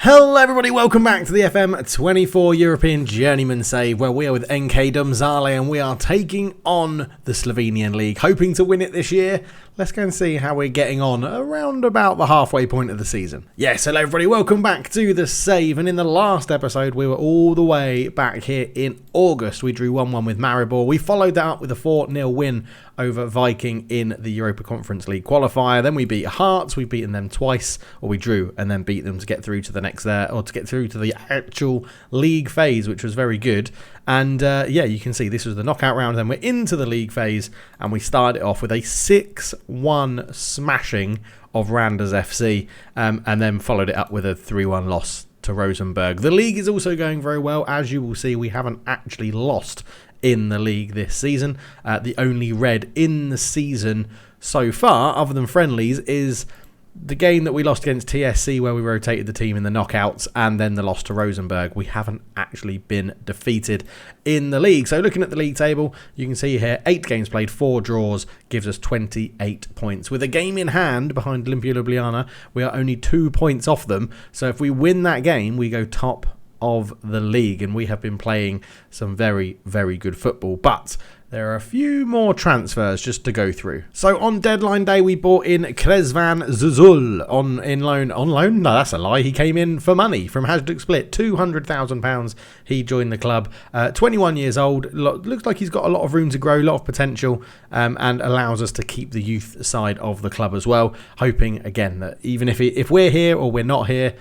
Hello everybody, welcome back to the FM24 European Journeyman Save, where we are with NK Domzale and we are taking on the Slovenian League, hoping to win it this year. Let's go and see how we're getting on around about the halfway point of the season. Yes, hello everybody, welcome back to the Save, and in the last episode we were all the way back here in August. We drew 1-1 with Maribor. We followed that up with a 4-0 win over Viking in the Europa Conference League qualifier. Then we beat Hearts, we've beaten them twice, or we drew and then beat them to get through to the next or to get through to the actual league phase, which was very good. And yeah, you can see this was the knockout round. Then we're into the league phase, and we started off with a 6-1 smashing of Randers FC, and then followed it up with a 3-1 loss to Rosenborg. The league is also going very well. As you will see, we haven't actually lost in the league this season. The only red in the season so far, other than friendlies, is the game that we lost against TSC, where we rotated the team in the knockouts, and then the loss to Rosenborg. We haven't actually been defeated in the league. So looking at the league table, you can see here 8 games played, 4 draws, gives us 28 points. With a game in hand behind Olimpia Ljubljana, we are only 2 points off them. So if we win that game, we go top of the league, and we have been playing some very, very good football. But there are a few more transfers just to go through. So on deadline day, we bought in Kresvan Zuzul on loan? No, that's a lie. He came in for money from Hajduk Split, £200,000. He joined the club. 21 years old. Looks like he's got a lot of room to grow, a lot of potential, and allows us to keep the youth side of the club as well. Hoping, again, that even if we're here or we're not here,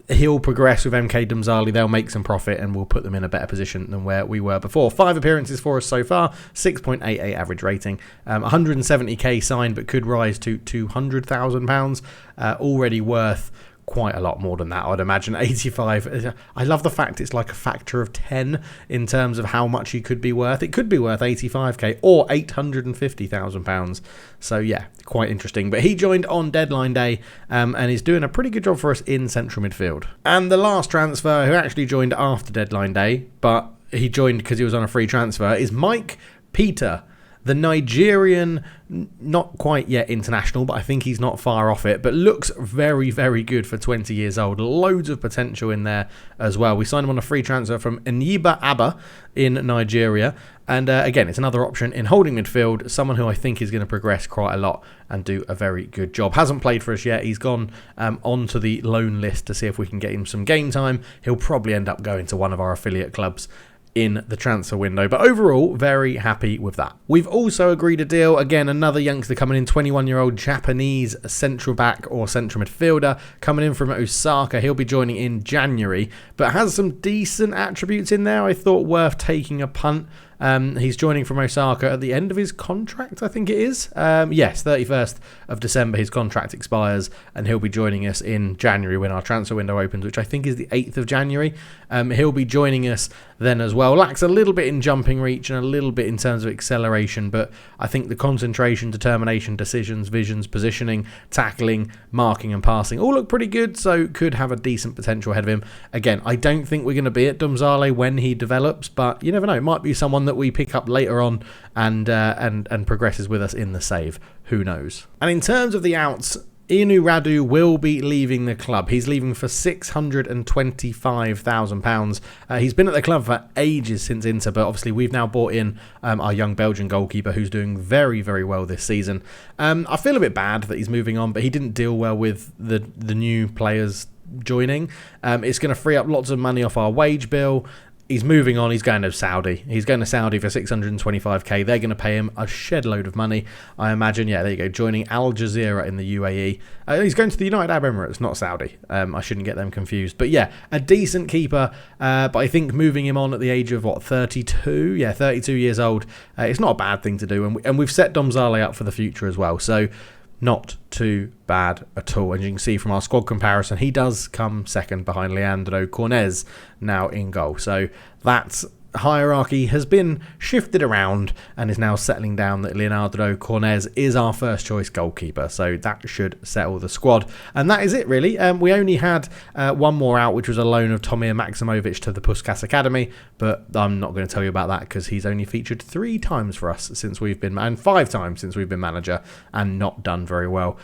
he'll progress with MK Domzale. They'll make some profit and we'll put them in a better position than where we were before. 5 appearances for us so far, 6.88 average rating, 170k signed, but could rise to £200,000. Already worth quite a lot more than that, I'd imagine. 85. I love the fact it's like a factor of 10 in terms of how much he could be worth. It could be worth 85k or £850,000. So yeah, quite interesting. But he joined on deadline day and is doing a pretty good job for us in central midfield. And the last transfer, who actually joined after deadline day, but he joined because he was on a free transfer, is Mike Peter, the Nigerian, not quite yet international, but I think he's not far off it, but looks very, very good for 20 years old. Loads of potential in there as well. We signed him on a free transfer from Enyiba Abba in Nigeria. And again, it's another option in holding midfield, someone who I think is going to progress quite a lot and do a very good job. Hasn't played for us yet. He's gone onto the loan list to see if we can get him some game time. He'll probably end up going to one of our affiliate clubs in the transfer window, but overall very happy with that. We've also agreed a deal, again another youngster coming in, 21-year-old Japanese central back or central midfielder coming in from Osaka. He'll be joining in January, but has some decent attributes in there I thought worth taking a punt. He's joining from Osaka at the end of his contract, I think it is. Yes, 31st of December his contract expires, and he'll be joining us in January when our transfer window opens, which I think is the 8th of January. He'll be joining us then as well. Lacks a little bit in jumping reach and a little bit in terms of acceleration, but I think the concentration, determination, decisions, visions, positioning, tackling, marking and passing all look pretty good, so could have a decent potential ahead of him. Again, I don't think we're going to be at Domzale when he develops, but you never know. It might be someone that we pick up later on and progresses with us in the save. Who knows? And in terms of the outs, Inu Radu will be leaving the club. He's leaving for £625,000. He's been at the club for ages since Inter, but obviously we've now bought in our young Belgian goalkeeper who's doing very, very well this season. I feel a bit bad that he's moving on, but he didn't deal well with the new players joining. It's going to free up lots of money off our wage bill. He's moving on. He's going to Saudi. He's going to Saudi for 625k. They're going to pay him a shed load of money, I imagine. Yeah, there you go. Joining Al Jazeera in the UAE. He's going to the United Arab Emirates, not Saudi. I shouldn't get them confused. But yeah, a decent keeper. But I think moving him on at the age of, 32? Yeah, 32 years old. It's not a bad thing to do. And we've set Domzale up for the future as well. So not too bad at all. And you can see from our squad comparison, he does come second behind Leandro Cornez now in goal. So that's hierarchy has been shifted around and is now settling down that Leonardo Cornez is our first choice goalkeeper. So that should settle the squad. And that is it really. We only had one more out, which was a loan of Tomir Maximovic to the Puskas Academy, but I'm not going to tell you about that because he's only featured 3 times for us since we've been, and 5 times since we've been manager, and not done very well.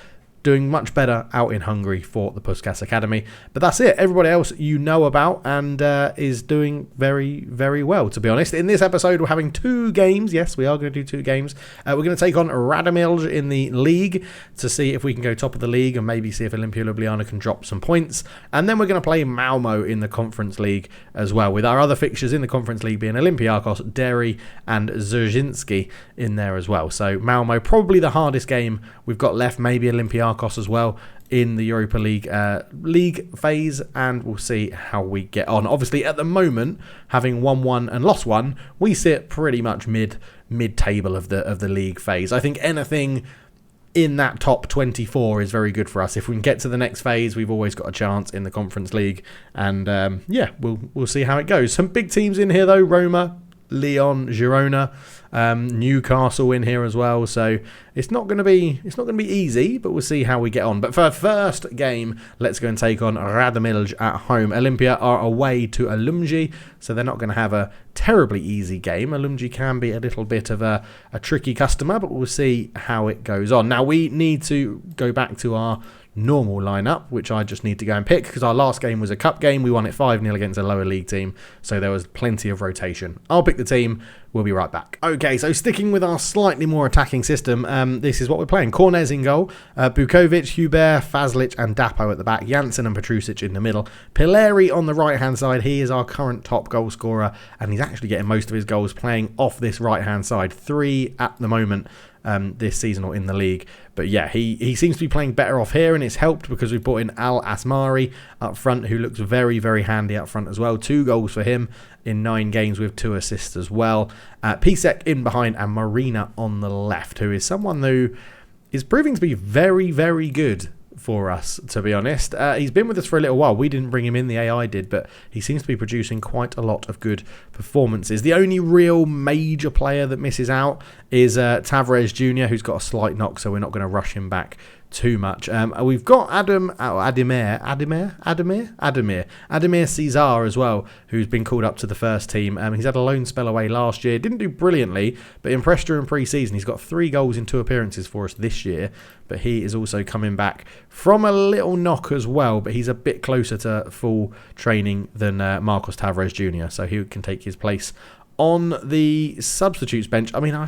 doing much better out in Hungary for the Puskás Academy. But that's it. Everybody else you know about and is doing very, very well, to be honest. In this episode, we're having 2 games. Yes, we are going to do 2 games. We're going to take on Radomilj in the league to see if we can go top of the league and maybe see if Olimpia Ljubljana can drop some points. And then we're going to play Malmo in the Conference League as well, with our other fixtures in the Conference League being Olympiakos, Deri and Zrzynski in there as well. So Malmo, probably the hardest game we've got left, maybe Olympiakos as well in the Europa League phase, and we'll see how we get on. Obviously, at the moment, having won 1 and lost 1, we sit pretty much mid-table of the league phase. I think anything in that top 24 is very good for us. If we can get to the next phase, we've always got a chance in the Conference League, and we'll see how it goes. Some big teams in here though: Roma, Lyon, Girona, Newcastle in here as well. So it's not going to be easy, but we'll see how we get on. But for our first game, let's go and take on Radomilj at home. Olimpia are away to Alumji, so they're not going to have a terribly easy game. Alumji can be a little bit of a tricky customer, but we'll see how it goes on. Now we need to go back to our normal lineup, which I just need to go and pick, because our last game was a cup game. We won it 5-0 against a lower league team, so there was plenty of rotation. I'll pick the team. We'll be right back. Okay, so sticking with our slightly more attacking system, this is what we're playing. Kornes in goal, Bukovic, Hubert, Fazlic and Dapo at the back, Janssen and Petrusic in the middle, Pileri on the right-hand side. He is our current top goal scorer, and he's actually getting most of his goals playing off this right-hand side. 3 at the moment this season or in the league. But yeah, he seems to be playing better off here, and it's helped because we've brought in Al Asmari up front, who looks very, very handy up front as well. 2 goals for him in 9 games with 2 assists as well. Pisek in behind and Marina on the left, who is someone who is proving to be very, very good for us, to be honest. He's been with us for a little while. We didn't bring him in, the AI did, but he seems to be producing quite a lot of good performances. The only real major player that misses out is Tavares Jr., who's got a slight knock, so we're not going to rush him back too much. We've got Ademir Cesar as well, who's been called up to the first team. He's had a loan spell away last year, didn't do brilliantly, but impressed during pre-season. He's got 3 goals in 2 appearances for us this year, but he is also coming back from a little knock as well, but he's a bit closer to full training than Marcos Tavares Jr., so he can take his place on the substitutes bench. I mean, I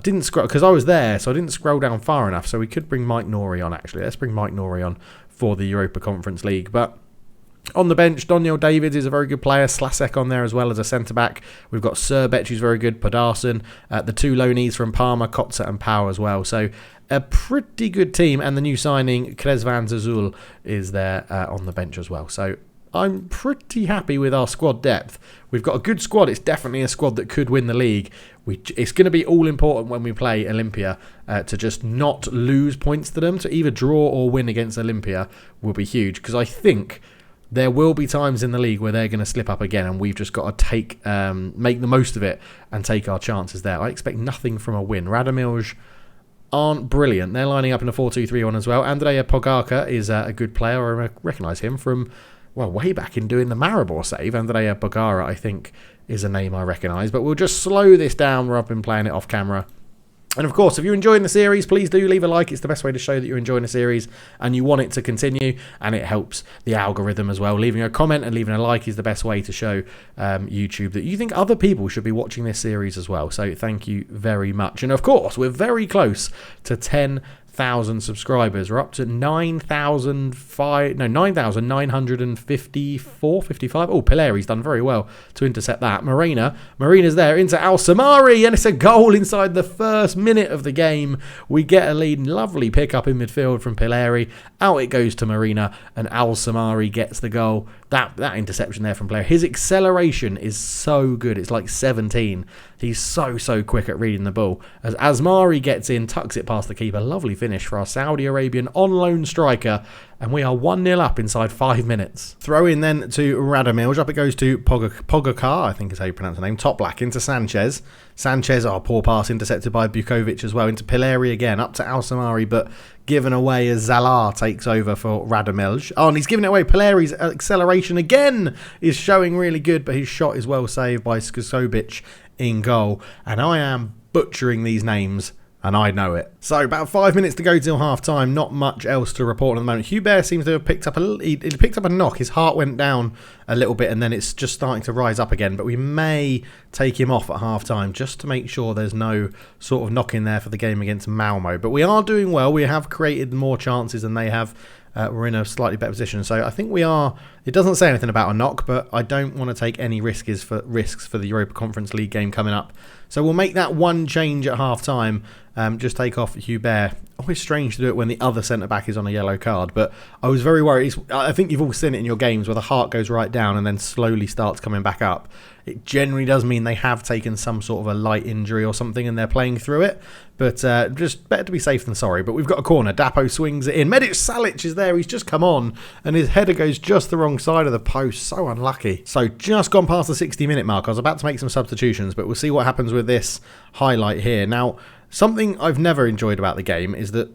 didn't scroll because I was there, so I didn't scroll down far enough. So we could bring Mike Norrie on, actually. Let's bring Mike Norrie on for the Europa Conference League. But on the bench, Daniel Davids is a very good player. Slasek on there as well as a centre-back. We've got Serbec, who's very good. Podarson. The 2 loanees from Parma, Kotza and Pau as well. So a pretty good team. And the new signing, Kresvan Zazul, is there on the bench as well. So I'm pretty happy with our squad depth. We've got a good squad. It's definitely a squad that could win the league. It's going to be all important when we play Olimpia to just not lose points to them. To either draw or win against Olimpia will be huge, because I think there will be times in the league where they're going to slip up again, and we've just got to make the most of it and take our chances there. I expect nothing from a win. Radomilj aren't brilliant. They're lining up in a 4-2-3-1 as well. Andrea Pogačar is a good player. I recognise him from way back in doing the Maribor save. Andrea Pogačar, I think, is a name I recognise. But we'll just slow this down where I've been playing it off camera. And of course, if you're enjoying the series, please do leave a like. It's the best way to show that you're enjoying the series and you want it to continue, and it helps the algorithm as well. Leaving a comment and leaving a like is the best way to show YouTube that you think other people should be watching this series as well. So thank you very much. And of course, we're very close to 10,000 subscribers. We're up to 9,954, 55. Oh, Pileri's done very well to intercept that. Marina's there into Al Samari, and it's a goal inside the first minute of the game. We get a lead. Lovely pick up in midfield from Pileri. Out it goes to Marina, and Al Samari gets the goal. That interception there from Pileri. His acceleration is so good. It's like 17. He's so quick at reading the ball. As Asmari gets in, tucks it past the keeper. Lovely finish for our Saudi Arabian on-loan striker. And we are 1-0 up inside 5 minutes. Throw in then to Radomilj. Up it goes to Pogačar, I think is how you pronounce the name. Top black into Sanchez. Sanchez, poor pass intercepted by Bukovic as well. Into Pileri again. Up to Al Samari, but given away as Zalar takes over for Radomilj. Oh, and he's given it away. Pileri's acceleration again is showing really good, but his shot is well saved by Skosobic in goal. And I am butchering these names. and I know it. So about 5 minutes to go till half time. Not much else to report at the moment. Hubert seems to have picked up he picked up a knock. His heart went down a little bit, and then it's just starting to rise up again. But we may take him off at half time just to make sure there's no sort of knock in there for the game against Malmo. But we are doing well. We have created more chances than they have. We're in a slightly better position. So I think we are. It doesn't say anything about a knock, but I don't want to take any risks for the Europa Conference League game coming up. So we'll make that one change at half time. Just take off Hubert. Always strange to do it when the other centre-back is on a yellow card, but I was very worried. I think you've all seen it in your games where the heart goes right down and then slowly starts coming back up. It generally does mean they have taken some sort of a light injury or something and they're playing through it, but just better to be safe than sorry. But we've got a corner. Dapo swings it in. Medic Salic is there. He's just come on and his header goes just the wrong side of the post. So unlucky. So just gone past the 60-minute mark. I was about to make some substitutions, but we'll see what happens with this highlight here. Now, something I've never enjoyed about the game is that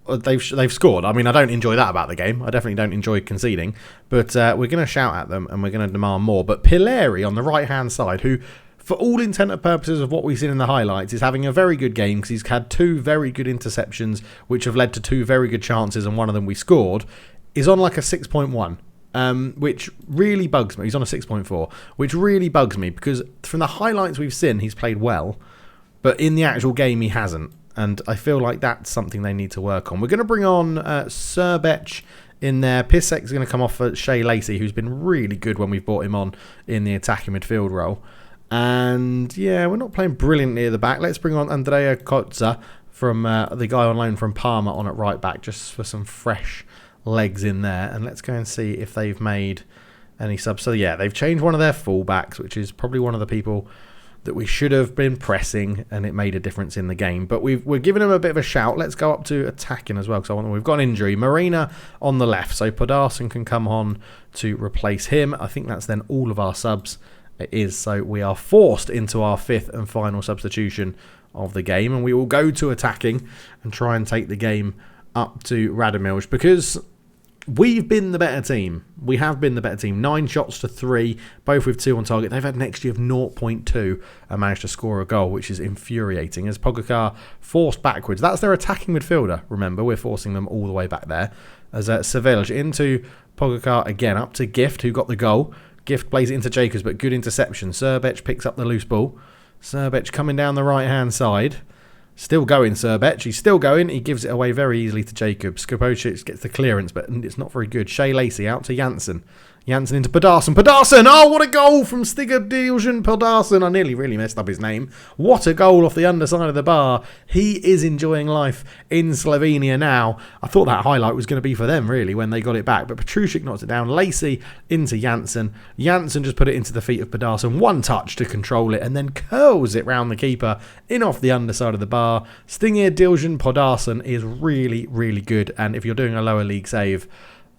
they've scored. I mean, I don't enjoy that about the game. I definitely don't enjoy conceding. But we're going to shout at them and we're going to demand more. But Pileri on the right-hand side, who, for all intent and purposes of what we've seen in the highlights, is having a very good game because he's had 2 very good interceptions, which have led to 2 very good chances, and one of them we scored, is on like a 6.1. Which really bugs me. He's on a 6.4, which really bugs me because from the highlights we've seen, he's played well. But in the actual game, he hasn't. And I feel like that's something they need to work on. We're going to bring on Srbec in there. Pissek's going to come off for Shea Lacey, who's been really good when we've brought him on in the attacking midfield role. And yeah, we're not playing brilliantly at the back. Let's bring on Andrea Kotza from the guy on loan from Parma on at right back, just for some fresh legs in there. And let's go and see if they've made any subs. So yeah, they've changed one of their fullbacks, which is probably one of the people that we should have been pressing, and it made a difference in the game. But we're giving them a bit of a shout. Let's go up to attacking as well, because we've got an injury. Marina on the left, so Podarson can come on to replace him. I think that's then all of our subs. It is, so we are forced into our 5th and final substitution of the game, and we will go to attacking and try and take the game up to Radomilj, because we've been the better team. We have been the better team. 9 shots to 3, both with 2 on target. They've had an XG of 0.2 and managed to score a goal, which is infuriating. As Pogacar forced backwards. That's their attacking midfielder, remember. We're forcing them all the way back there. As Sevilla into Pogacar again, up to Gift, who got the goal. Gift plays it into Jacobs, but good interception. Srbec picks up the loose ball. Srbec coming down the right-hand side. Still going, Srbec. He's still going. He gives it away very easily to Jacobs. Skopocic gets the clearance, but it's not very good. Shea Lacey out to Janssen. Janssen into Podarson. Podarson! Oh, what a goal from Stiga Diljan Podarson. I nearly really messed up his name. What a goal off the underside of the bar. He is enjoying life in Slovenia now. I thought that highlight was going to be for them, really, when they got it back. But Petrusic knocks it down. Lacey into Janssen. Janssen just put it into the feet of Podarson. One touch to control it and then curls it round the keeper in off the underside of the bar. Stiga Diljan Podarson is really, really good. And if you're doing a lower league save,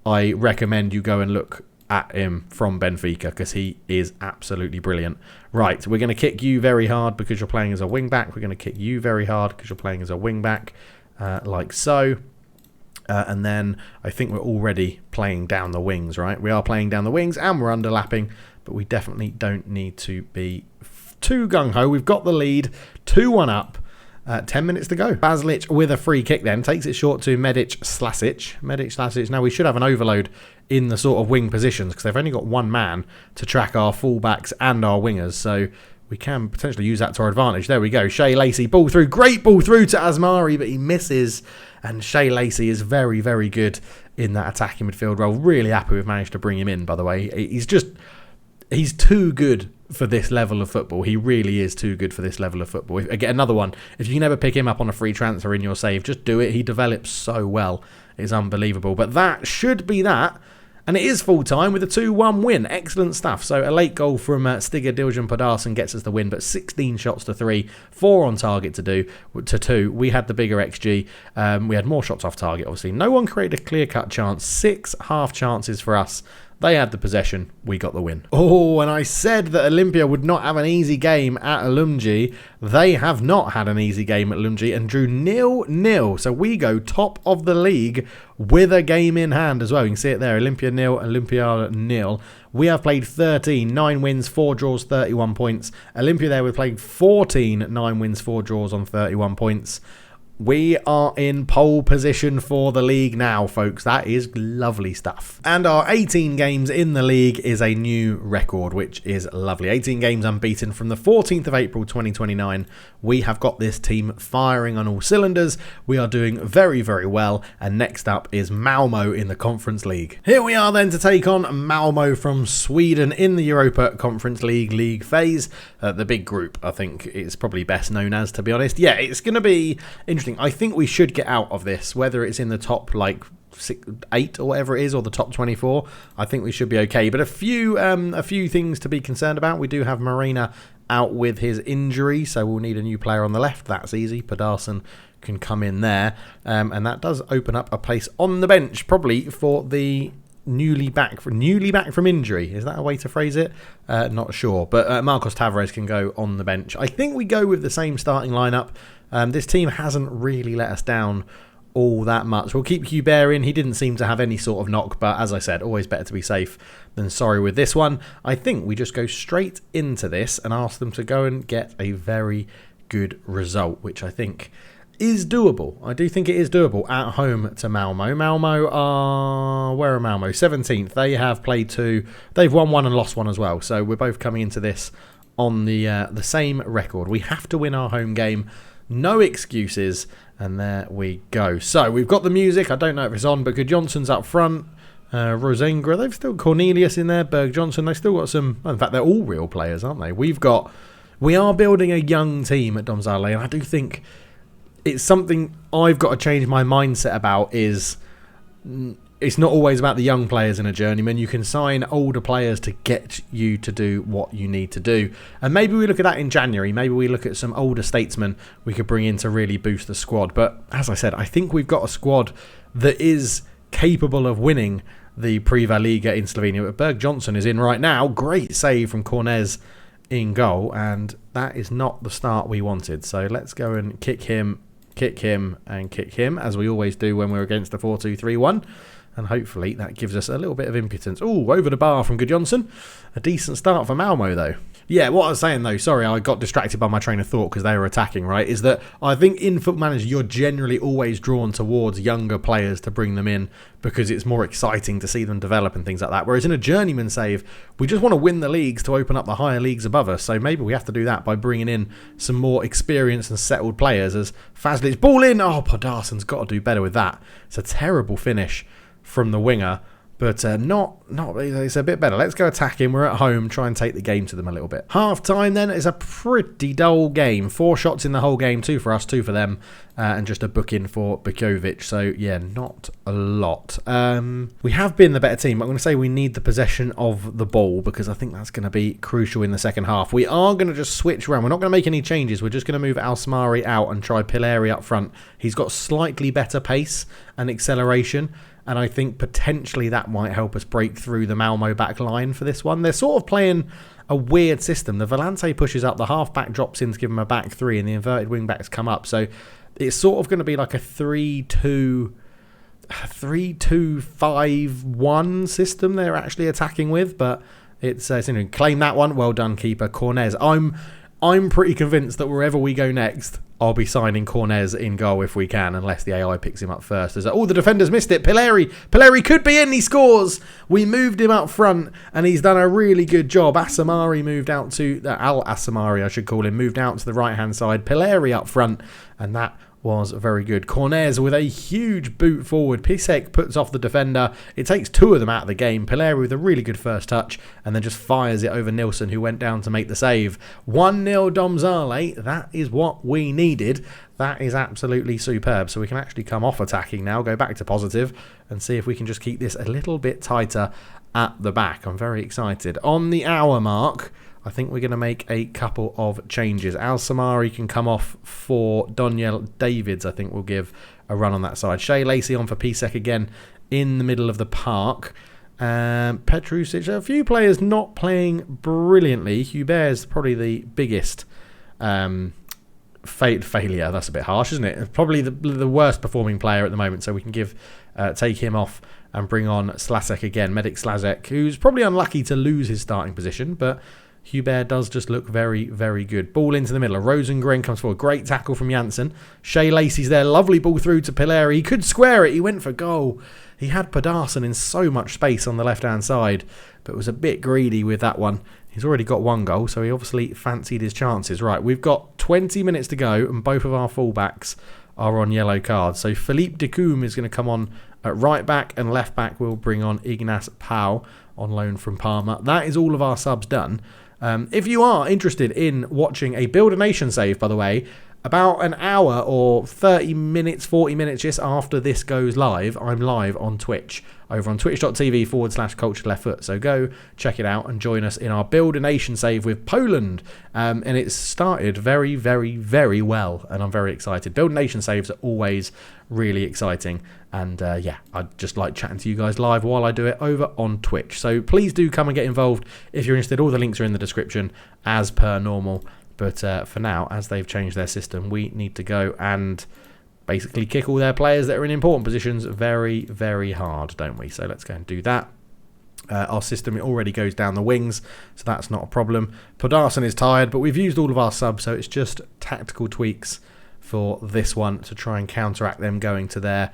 I recommend you go and look at him from Benfica, because he is absolutely brilliant. Right, we're going to kick you very hard because you're playing as a wing back. We're going to kick you very hard because you're playing as a wing back, like so. And then I think we're already playing down the wings, right? We are playing down the wings and we're underlapping, but we definitely don't need to be too gung-ho. We've got the lead, 2-1 up. 10 minutes to go. Baslic with a free kick then. Takes it short to Medic Slasic. Medic Slasic. Now we should have an overload in the sort of wing positions because they've only got one man to track our fullbacks and our wingers. So we can potentially use that to our advantage. There we go. Shea Lacey, ball through. Great ball through to Asmari, but he misses. And Shea Lacey is very, very good in that attacking midfield role. Really happy we've managed to bring him in, by the way. He's too good for this level of football. He really is too good for this level of football. Again, another one. If you can ever pick him up on a free transfer in your save, just do it. He develops so well. It's unbelievable. But that should be that. And it is full time with a 2-1 win. Excellent stuff. So a late goal from Stiga Diljan Podarson gets us the win, but 16 shots to 3, 4 on target to 2. We had the bigger XG. We had more shots off target, obviously. No one created a clear-cut chance. 6 half chances for us. They had the possession. We got the win. Oh, and I said that Olympia would not have an easy game at Ulumji. They have not had an easy game at Ulumji and drew 0-0. So we go top of the league with a game in hand as well. You can see it there. Olympia 0, Olympia 0. We have played 13, 9 wins, 4 draws, 31 points. Olympia there, we've played 14, 9 wins, 4 draws on 31 points. We are in pole position for the league now, folks. That is lovely stuff. And our 18 games in the league is a new record, which is lovely. 18 games unbeaten from the 14th of April 2029. We have got this team firing on all cylinders. We are doing very, very well. And next up is Malmo in the Conference League. Here we are then to take on Malmo from Sweden in the Europa Conference League phase. The big group, I think it's probably best known as, to be honest. Yeah, it's going to be interesting. I think we should get out of this, whether it's in the top like 8 or whatever it is, or the top 24. I think we should be okay. But a few things to be concerned about. We do have Marina out with his injury, so we'll need a new player on the left. That's easy. Pedersen can come in there, and that does open up a place on the bench, probably for the newly back from injury. Is that a way to phrase it? Not sure. But Marcos Tavares can go on the bench. I think we go with the same starting lineup. This team hasn't really let us down all that much. We'll keep Hubert in. He didn't seem to have any sort of knock, but as I said, always better to be safe than sorry with this one. I think we just go straight into this and ask them to go and get a very good result, which I think is doable. I do think it is doable at home to Malmo. Malmo are... Where are Malmo? 17th. They have played 2. They've won 1 and lost 1 as well. So we're both coming into this on the same record. We have to win our home game. No excuses, and there we go. So we've got the music. I don't know if it's on, but Good Johnson's up front. Rosengra, they've still Cornelius in there. Berg Johnson, they've still got some. In fact, they're all real players, aren't they? We are building a young team at Domzale, and I do think it's something I've got to change my mindset about. Is it's not always about the young players in a journeyman. You can sign older players to get you to do what you need to do. And maybe we look at that in January. Maybe we look at some older statesmen we could bring in to really boost the squad. But as I said, I think we've got a squad that is capable of winning the Prva Liga in Slovenia. But Berg Johnson is in right now. Great save from Cornez in goal. And that is not the start we wanted. So let's go and kick him, and kick him, as we always do when we're against the 4-2-3-1. And hopefully that gives us a little bit of impotence. Oh, over the bar from Good Johnson. A decent start for Malmo, though. Yeah, what I was saying, though, sorry, I got distracted by my train of thought because they were attacking, right, is that I think in Football Manager you're generally always drawn towards younger players to bring them in because it's more exciting to see them develop and things like that. Whereas in a Journeyman Save, we just want to win the leagues to open up the higher leagues above us. So maybe we have to do that by bringing in some more experienced and settled players. As Fazlic's ball in. Oh, Pedersen's got to do better with that. It's a terrible finish from the winger, but not it's a bit better. Let's go attack him. We're at home, try and take the game to them a little bit. Half time then is a pretty dull game. 4 shots in the whole game, 2 for us, 2 for them, and just a book-in for Bukovic. So yeah, not a lot. We have been the better team. I'm going to say we need the possession of the ball because I think that's going to be crucial in the second half. We are going to just switch around. We're not going to make any changes. We're just going to move Alsamari out and try Pileri up front. He's got slightly better pace and acceleration, and I think potentially that might help us break through the Malmo back line for this one. They're sort of playing a weird system. The Volante pushes up, the half-back drops in to give them a back 3, and the inverted wing-backs come up. So it's sort of going to be like a 3-2-5-1 system they're actually attacking with, but it's claim that one. Well done, keeper. Cornez. I'm pretty convinced that wherever we go next, I'll be signing Cornez in goal if we can, unless the AI picks him up first. The defenders missed it. Pileri could be in. He scores. We moved him up front, and he's done a really good job. Asamari moved out to... Al Asamari, I should call him, moved out to the right-hand side. Pileri up front, and that was very good. Cornez with a huge boot forward. Pisek puts off the defender. It takes 2 of them out of the game. Pileri with a really good first touch and then just fires it over Nilsson, who went down to make the save. 1-0 Domzale. That is what we needed. That is absolutely superb. So we can actually come off attacking now, go back to positive and see if we can just keep this a little bit tighter at the back. I'm very excited. On the hour mark, I think we're going to make a couple of changes. Al Samari can come off for Doniel Davids. I think we'll give a run on that side. Shea Lacey on for Pisek again in the middle of the park. Petrusic, a few players not playing brilliantly. Hubert is probably the biggest failure. That's a bit harsh, isn't it? Probably the worst performing player at the moment. So we can take him off and bring on Slasek again. Medic Slasek, who's probably unlucky to lose his starting position, but Hubert does just look very, very good. Ball into the middle. Rosengren comes forward. Great tackle from Janssen. Shea Lacey's there. Lovely ball through to Pileri. He could square it. He went for goal. He had Pedersen in so much space on the left-hand side, but was a bit greedy with that one. He's already got 1 goal, so he obviously fancied his chances. Right, we've got 20 minutes to go, and both of our fullbacks are on yellow cards. So Philippe Decoum is going to come on at right back, and left back will bring on Ignace Pau on loan from Parma. That is all of our subs done. If you are interested in watching a Build a Nation save, by the way, about an hour or 30 minutes, 40 minutes just after this goes live, I'm live on Twitch, over on twitch.tv/culturedleftfoot. So go check it out and join us in our Build a Nation save with Poland. And it's started very, very, very well, and I'm very excited. Build a Nation saves are always really exciting. And yeah, I'd just like chatting to you guys live while I do it over on Twitch. So please do come and get involved if you're interested. All the links are in the description as per normal. But for now, as they've changed their system, we need to go and basically kick all their players that are in important positions very, very hard, don't we? So let's go and do that. Our system, it already goes down the wings, so that's not a problem. Pedersen is tired, but we've used all of our subs, so it's just tactical tweaks for this one to try and counteract them going to their...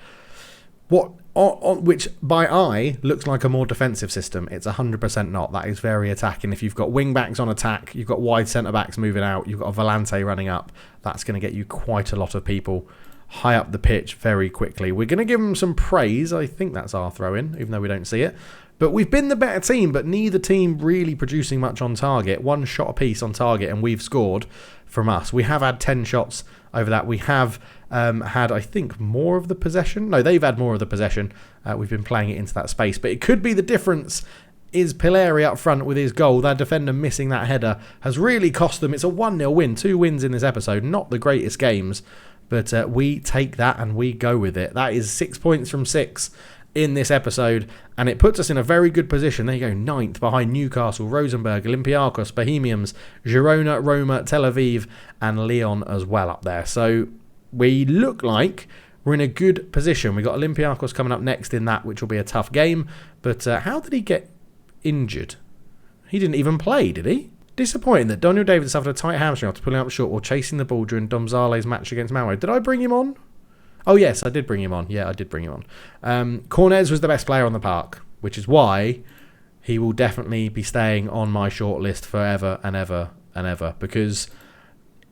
which by eye looks like a more defensive system. It's 100% not. That is very attacking. If you've got wing backs on attack, you've got wide centre backs moving out, you've got a Volante running up, that's going to get you quite a lot of people high up the pitch very quickly. We're going to give them some praise. I think that's our throw-in, even though we don't see it. But we've been the better team, but neither team really producing much on target. 1 shot apiece on target, and we've scored from us. We have had 10 shots over that. We have had, I think, more of the possession. No, they've had more of the possession. We've been playing it into that space. But it could be the difference is Pileri up front with his goal. Their defender missing that header has really cost them. It's a 1-0 win. 2 wins in this episode. Not the greatest games, but we take that and we go with it. That is 6 points from 6 in this episode, and it puts us in a very good position. There you go, 9th behind Newcastle, Rosenborg, Olympiacos, Bohemians, Girona, Roma, Tel Aviv, and Lyon as well up there. So we look like we're in a good position. We've got Olympiacos coming up next in that, which will be a tough game. But how did he get injured? He didn't even play, did he? Disappointing that Daniel David suffered a tight hamstring after pulling up short while chasing the ball during Domzale's match against Malmo. Did I bring him on? Oh, yes, I did bring him on. Yeah, I did bring him on. Cornez was the best player on the park, which is why he will definitely be staying on my shortlist forever and ever and ever, because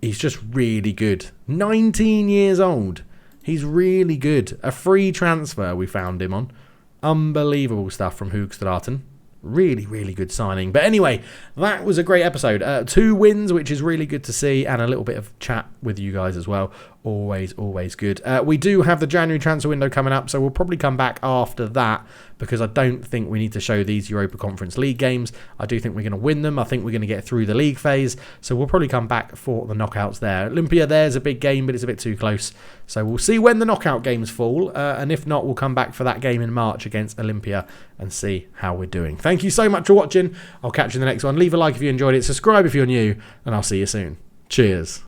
he's just really good. 19 years old. He's really good. A free transfer we found him on. Unbelievable stuff from Hoogstraten. Really, really good signing. But anyway, that was a great episode. 2 wins, which is really good to see, and a little bit of chat with you guys as well. Always, always good. We do have the January transfer window coming up, so we'll probably come back after that, because I don't think we need to show these Europa Conference League games. I do think we're going to win them. I think we're going to get through the league phase, so we'll probably come back for the knockouts there. Olympia, there's a big game, but it's a bit too close. So we'll see when the knockout games fall, and if not, we'll come back for that game in March against Olympia and see how we're doing. Thank you so much for watching. I'll catch you in the next one. Leave a like if you enjoyed it, subscribe if you're new, and I'll see you soon. Cheers.